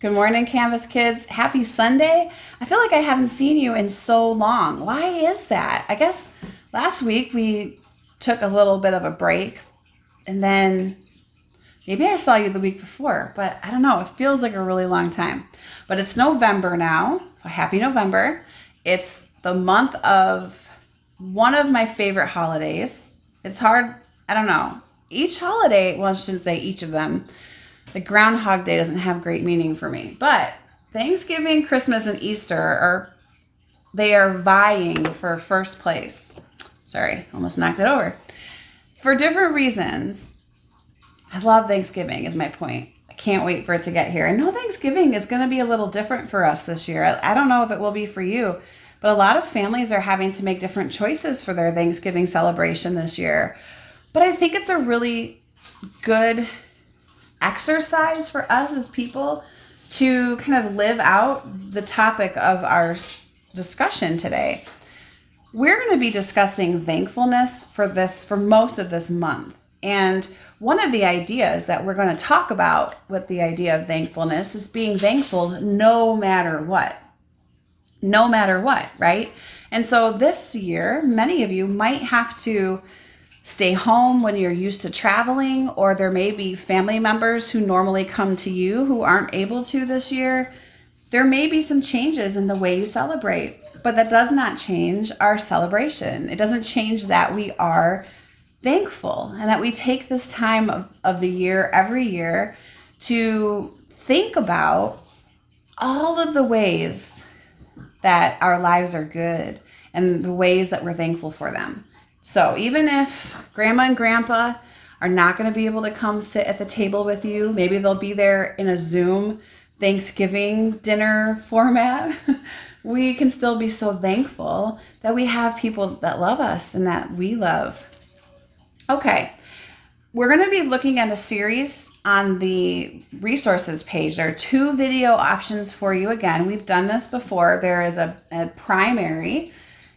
Good morning, Canvas Kids. Happy Sunday. I feel like I haven't seen you in so long. Why is that? I guess last week we took a little bit of a break, and then maybe I saw you the week before, but I don't know. It feels like a really long time. But it's November now, so happy November. It's the month of one of my favorite holidays. It's hard, I don't know. Each holiday, well, I shouldn't say each of them. The Groundhog Day doesn't have great meaning for me, but Thanksgiving, Christmas, and Easter they are vying for first place. Sorry, almost knocked it over. For different reasons. I love Thanksgiving is my point. I can't wait for it to get here. I know Thanksgiving is going to be a little different for us this year. I don't know if it will be for you, but a lot of families are having to make different choices for their Thanksgiving celebration this year. But I think it's a really good exercise for us as people to kind of live out the topic of our discussion today. We're going to be discussing thankfulness for most of this month. And one of the ideas that we're going to talk about with the idea of thankfulness is being thankful no matter what. No matter what, right? And so this year, many of you might have to stay home when you're used to traveling, or there may be family members who normally come to you who aren't able to this year. There may be some changes in the way you celebrate, but that does not change our celebration. It doesn't change that we are thankful and that we take this time of the year, every year, to think about all of the ways that our lives are good and the ways that we're thankful for them. So even if grandma and grandpa are not going to be able to come sit at the table with you, maybe they'll be there in a Zoom Thanksgiving dinner format, we can still be so thankful that we have people that love us and that we love. Okay, we're going to be looking at a series on the resources page. There are 2 video options for you. Again, we've done this before. There is a primary,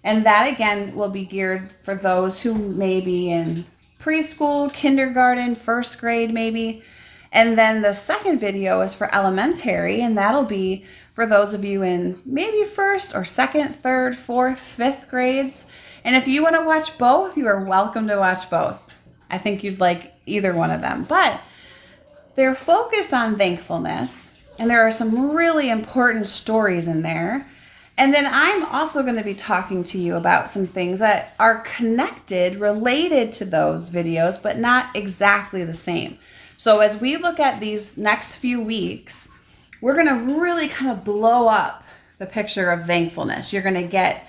and that again will be geared for those who may be in preschool, kindergarten, first grade maybe. And then the second video is for elementary, and that'll be for those of you in maybe first or second, third, fourth, fifth grades. And if you want to watch both, you are welcome to watch both. I think you'd like either one of them. But they're focused on thankfulness, and there are some really important stories in there. And then I'm also going to be talking to you about some things that are connected, related to those videos, but not exactly the same. So as we look at these next few weeks, we're going to really kind of blow up the picture of thankfulness. You're going to get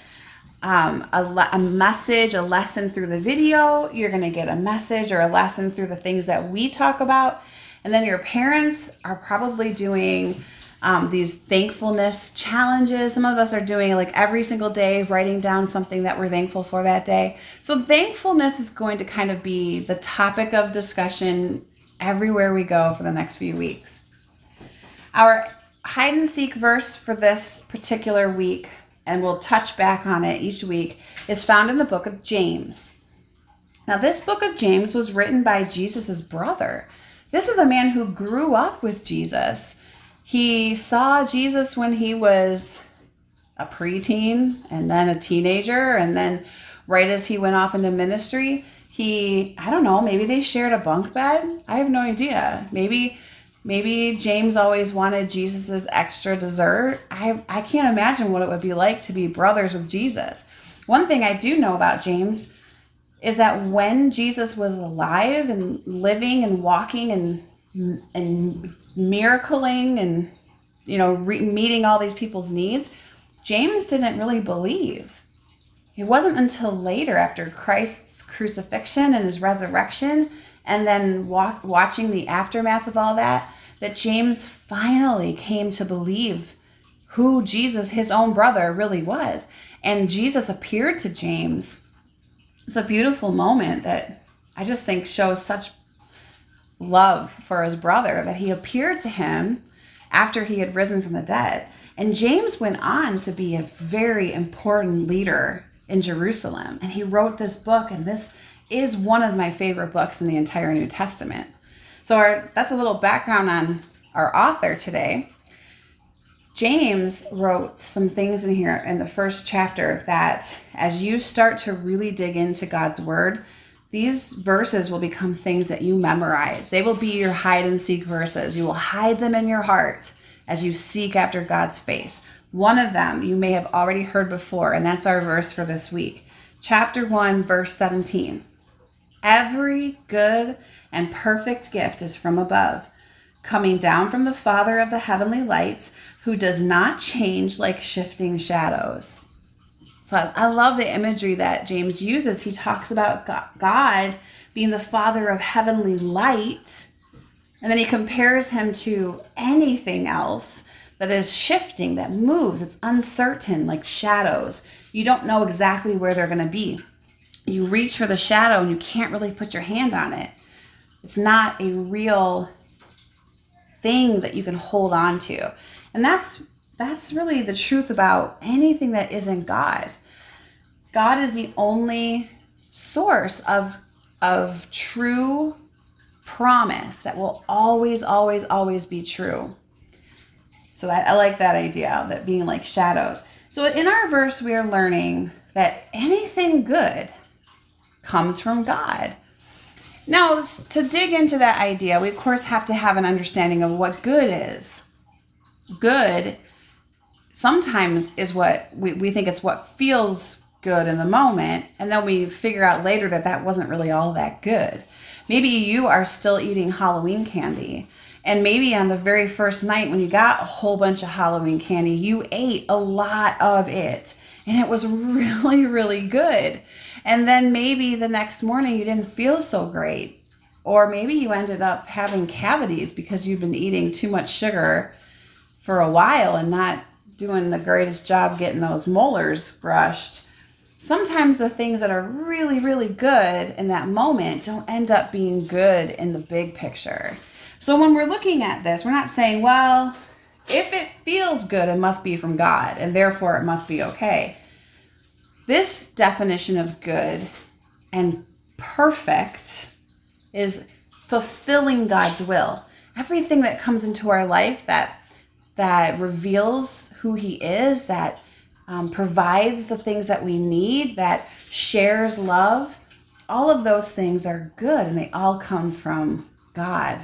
a message, a lesson through the video. You're going to get a message or a lesson through the things that we talk about. And then your parents are probably doing these thankfulness challenges. Some of us are doing like every single day, writing down something that we're thankful for that day. So thankfulness is going to kind of be the topic of discussion everywhere we go for the next few weeks. Our hide and seek verse for this particular week, and we'll touch back on it each week, is found in the book of James. Now, this book of James was written by Jesus's brother. This is a man who grew up with Jesus. He saw Jesus when he was a preteen and then a teenager, and then right as he went off into ministry, I don't know, maybe they shared a bunk bed. I have no idea. Maybe James always wanted Jesus's extra dessert. I can't imagine what it would be like to be brothers with Jesus. One thing I do know about James is that when Jesus was alive and living and walking and miracling and meeting all these people's needs, James didn't really believe. It wasn't until later, after Christ's crucifixion and his resurrection, and then watching the aftermath of all that, that James finally came to believe who Jesus, his own brother, really was. And Jesus appeared to James. It's a beautiful moment that I just think shows such love for his brother, that he appeared to him after he had risen from the dead. And James went on to be a very important leader in Jerusalem. And he wrote this book, and this is one of my favorite books in the entire New Testament. So that's a little background on our author today. James wrote some things in here in the first chapter that as you start to really dig into God's word, these verses will become things that you memorize. They will be your hide and seek verses. You will hide them in your heart as you seek after God's face. One of them you may have already heard before, and that's our verse for this week. Chapter 1, verse 17. Every good and perfect gift is from above, coming down from the Father of the heavenly lights, who does not change like shifting shadows. So I love the imagery that James uses. He talks about God being the Father of heavenly light, and then he compares him to anything else that is shifting, that moves. It's uncertain, like shadows. You don't know exactly where they're going to be. You reach for the shadow and you can't really put your hand on it. It's not a real thing that you can hold on to. And that's really the truth about anything that isn't God. God is the only source of true promise that will always, always, always be true. So I like that idea of it being like shadows. So in our verse, we are learning that anything good comes from God. Now, to dig into that idea, we of course have to have an understanding of what good is. Good sometimes is what we think it's what feels good in the moment, and then we figure out later that that wasn't really all that good. Maybe you are still eating Halloween candy, and maybe on the very first night when you got a whole bunch of Halloween candy, you ate a lot of it, and it was really, really good. And then maybe the next morning you didn't feel so great, or maybe you ended up having cavities because you've been eating too much sugar for a while and not doing the greatest job getting those molars brushed. Sometimes the things that are really, really good in that moment don't end up being good in the big picture. So when we're looking at this, we're not saying, well, if it feels good, it must be from God, and therefore it must be okay. This definition of good and perfect is fulfilling God's will. Everything that comes into our life that reveals who He is, that provides the things that we need, that shares love, all of those things are good, and they all come from God.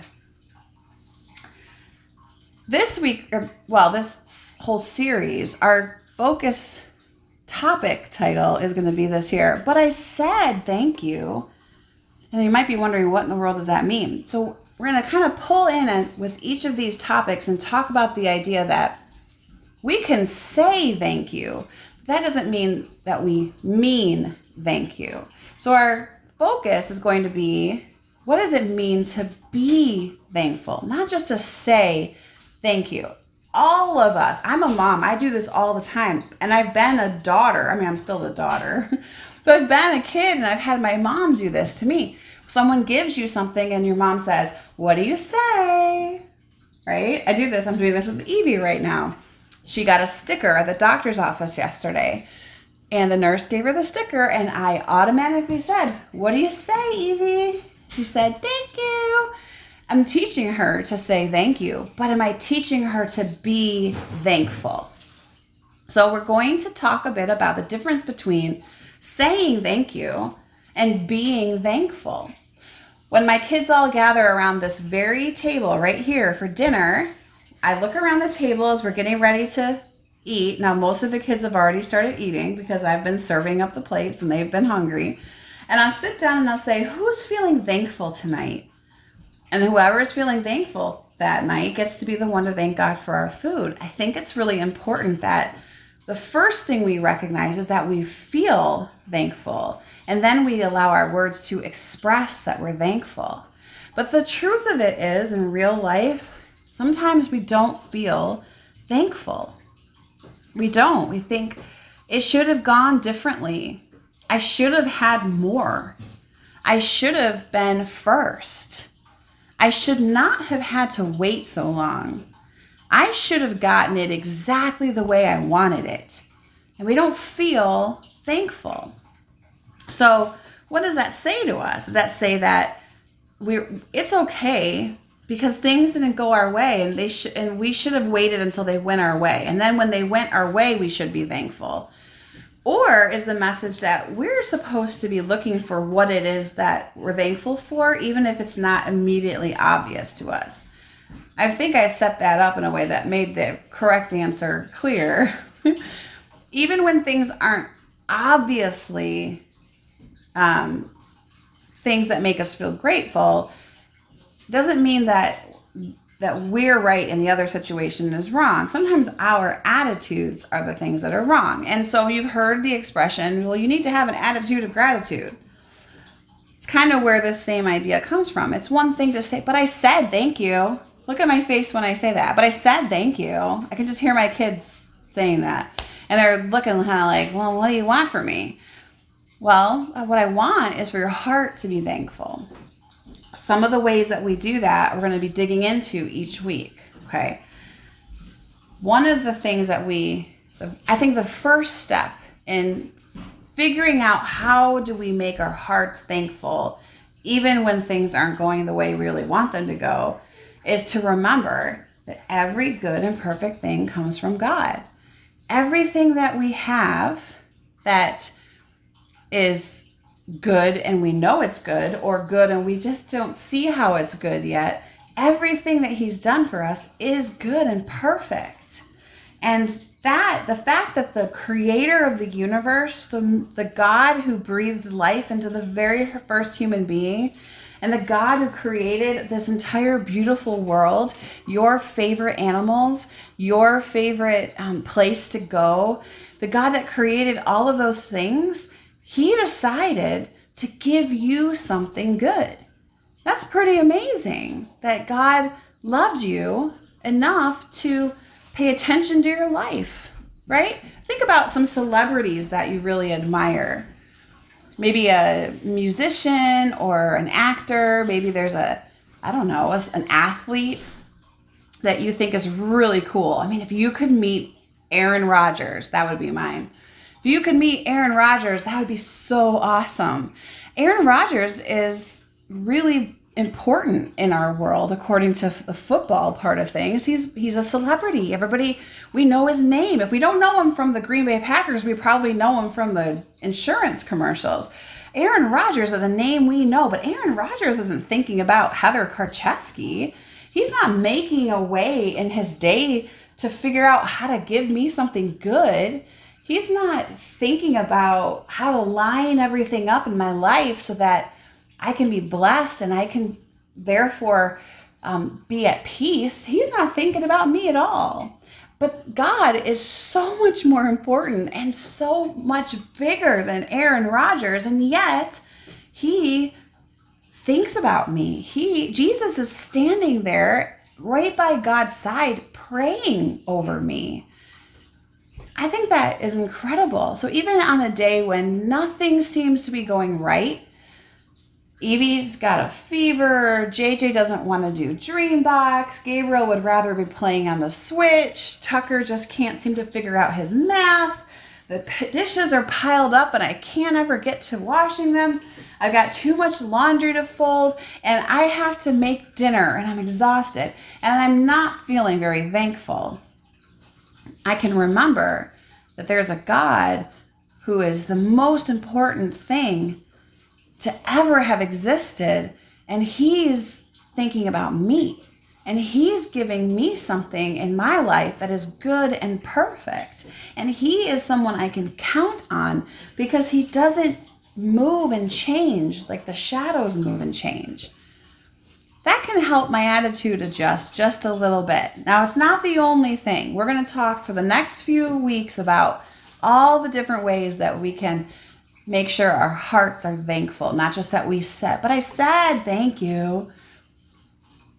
This week, this whole series, our focus topic title is going to be this here. But I said thank you. And you might be wondering, what in the world does that mean? So we're going to kind of pull in with each of these topics and talk about the idea that we can say thank you. That doesn't mean that we mean thank you. So our focus is going to be, what does it mean to be thankful? Not just to say thank you. All of us, I'm a mom, I do this all the time, and I've been a daughter. I mean, I'm still the daughter, but I've been a kid and I've had my mom do this to me. Someone gives you something and your mom says, what do you say? Right? I do this. I'm doing this with Evie right now. She got a sticker at the doctor's office yesterday, and the nurse gave her the sticker, and I automatically said, what do you say, Evie? She said, thank you. I'm teaching her to say thank you, but am I teaching her to be thankful? So we're going to talk a bit about the difference between saying thank you and being thankful. When my kids all gather around this very table right here for dinner, I look around the table as we're getting ready to eat. Now, most of the kids have already started eating because I've been serving up the plates and they've been hungry. And I'll sit down and I'll say, who's feeling thankful tonight? And whoever is feeling thankful that night gets to be the one to thank God for our food. I think it's really important that the first thing we recognize is that we feel thankful, and then we allow our words to express that we're thankful. But the truth of it is, in real life, sometimes we don't feel thankful. We don't. We think it should have gone differently. I should have had more. I should have been first. I should not have had to wait so long. I should have gotten it exactly the way I wanted it. And we don't feel thankful. So what does that say to us? Does that say that it's okay because things didn't go our way, and we should have waited until they went our way. And then when they went our way, we should be thankful. Or is the message that we're supposed to be looking for what it is that we're thankful for, even if it's not immediately obvious to us? I think I set that up in a way that made the correct answer clear. Even when things aren't obviously things that make us feel grateful, doesn't mean that we're right and the other situation is wrong. Sometimes our attitudes are the things that are wrong. And so you've heard the expression, well, you need to have an attitude of gratitude. It's kind of where this same idea comes from. It's one thing to say, but I said thank you. Look at my face when I say that. But I said thank you. I can just hear my kids saying that. And they're looking kind of like, well, what do you want from me? Well, what I want is for your heart to be thankful. Some of the ways that we do that, we're going to be digging into each week, okay? One of the things that I think the first step in figuring out how do we make our hearts thankful, even when things aren't going the way we really want them to go, is to remember that every good and perfect thing comes from God. Everything that we have that is good and we know it's good, or good and we just don't see how it's good yet, everything that he's done for us is good and perfect. And the fact that the creator of the universe, the God who breathed life into the very first human being, and the God who created this entire beautiful world, your favorite animals, your favorite place to go, the God that created all of those things, he decided to give you something good. That's pretty amazing that God loved you enough to pay attention to your life, right? Think about some celebrities that you really admire. Maybe a musician or an actor. Maybe there's an athlete that you think is really cool. I mean, if you could meet Aaron Rodgers, that would be mine. If you could meet Aaron Rodgers, that would be so awesome. Aaron Rodgers is really important in our world, according to the football part of things. He's a celebrity. Everybody, we know his name. If we don't know him from the Green Bay Packers, we probably know him from the insurance commercials. Aaron Rodgers is a name we know, but Aaron Rodgers isn't thinking about Heather Karchesky. He's not making a way in his day to figure out how to give me something good. He's not thinking about how to line everything up in my life so that I can be blessed and I can therefore be at peace. He's not thinking about me at all. But God is so much more important and so much bigger than Aaron Rodgers, and yet he thinks about me. Jesus is standing there right by God's side praying over me. I think that is incredible. So even on a day when nothing seems to be going right, Evie's got a fever, JJ doesn't want to do Dreambox, Gabriel would rather be playing on the Switch, Tucker just can't seem to figure out his math, the dishes are piled up and I can't ever get to washing them, I've got too much laundry to fold, and I have to make dinner and I'm exhausted and I'm not feeling very thankful. I can remember that there's a God who is the most important thing to ever have existed, and he's thinking about me, and he's giving me something in my life that is good and perfect, and he is someone I can count on because he doesn't move and change like the shadows move and change. That can help my attitude adjust just a little bit. Now, it's not the only thing. We're going to talk for the next few weeks about all the different ways that we can make sure our hearts are thankful. Not just that we said, but I said thank you.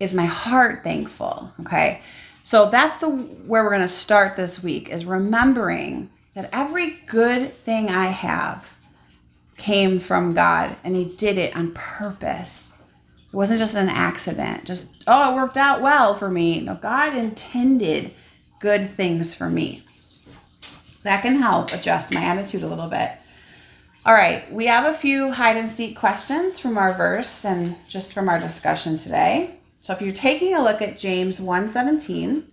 Is my heart thankful? Okay. So that's where we're going to start this week, is remembering that every good thing I have came from God, and he did it on purpose. It wasn't just an accident. It worked out well for me. No, God intended good things for me. That can help adjust my attitude a little bit. All right, we have a few hide and seek questions from our verse and just from our discussion today. So if you're taking a look at James 1:17,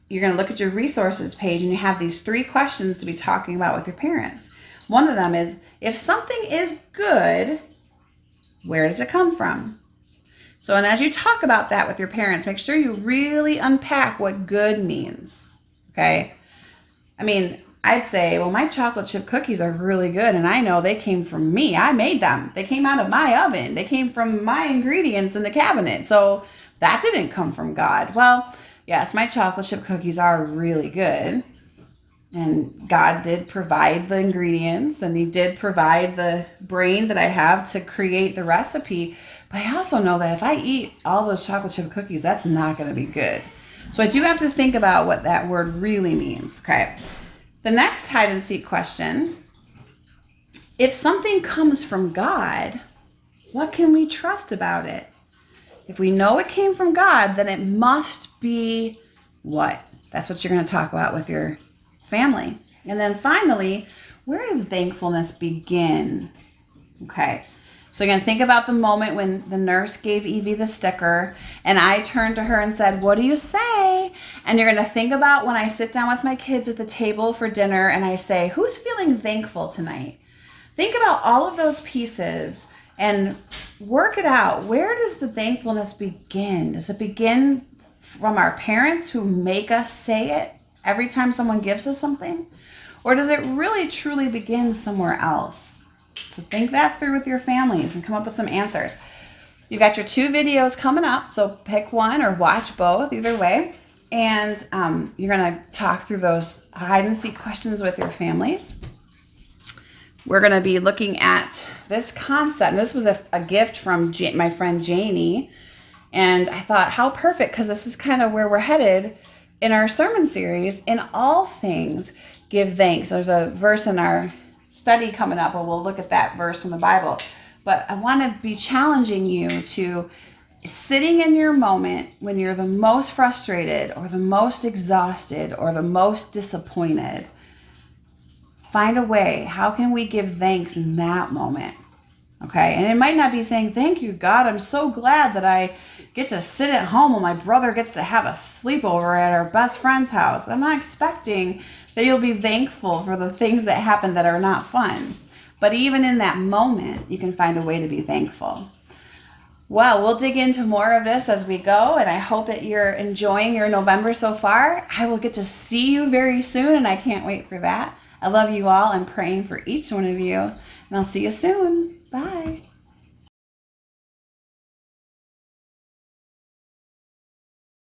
you're going to look at your resources page, and you have these 3 questions to be talking about with your parents. One of them is, if something is good, where does it come from? So, and as you talk about that with your parents, make sure you really unpack what good means, okay? I mean, I'd say, well, my chocolate chip cookies are really good, and I know they came from me. I made them. They came out of my oven. They came from my ingredients in the cabinet. So that didn't come from God. Well, yes, my chocolate chip cookies are really good. And God did provide the ingredients, and he did provide the brain that I have to create the recipe. But I also know that if I eat all those chocolate chip cookies, that's not going to be good. So I do have to think about what that word really means. Okay. The next hide and seek question, if something comes from God, what can we trust about it? If we know it came from God, then it must be what? That's what you're going to talk about with your family. And then finally, where does thankfulness begin? Okay. So you're going to think about the moment when the nurse gave Evie the sticker and I turned to her and said, what do you say? And you're going to think about when I sit down with my kids at the table for dinner and I say, who's feeling thankful tonight? Think about all of those pieces and work it out. Where does the thankfulness begin? Does it begin from our parents who make us say it every time someone gives us something? Or does it really truly begin somewhere else? So think that through with your families and come up with some answers. You've got your 2 videos coming up, so pick one or watch both, either way. And you're going to talk through those hide and seek questions with your families. We're going to be looking at this concept. And this was a gift from my friend Janie. And I thought, how perfect, because this is kind of where we're headed in our sermon series. In all things, give thanks. There's a verse in our study coming up, and we'll look at that verse from the Bible. But I want to be challenging you to, sitting in your moment when you're the most frustrated or the most exhausted or the most disappointed, find a way. How can we give thanks in that moment? Okay. And it might not be saying, thank you, God. I'm so glad that I get to sit at home while my brother gets to have a sleepover at our best friend's house. I'm not expecting that you'll be thankful for the things that happen that are not fun. But even in that moment, you can find a way to be thankful. Well, we'll dig into more of this as we go, and I hope that you're enjoying your November so far. I will get to see you very soon, and I can't wait for that. I love you all. I'm praying for each one of you, and I'll see you soon. Bye.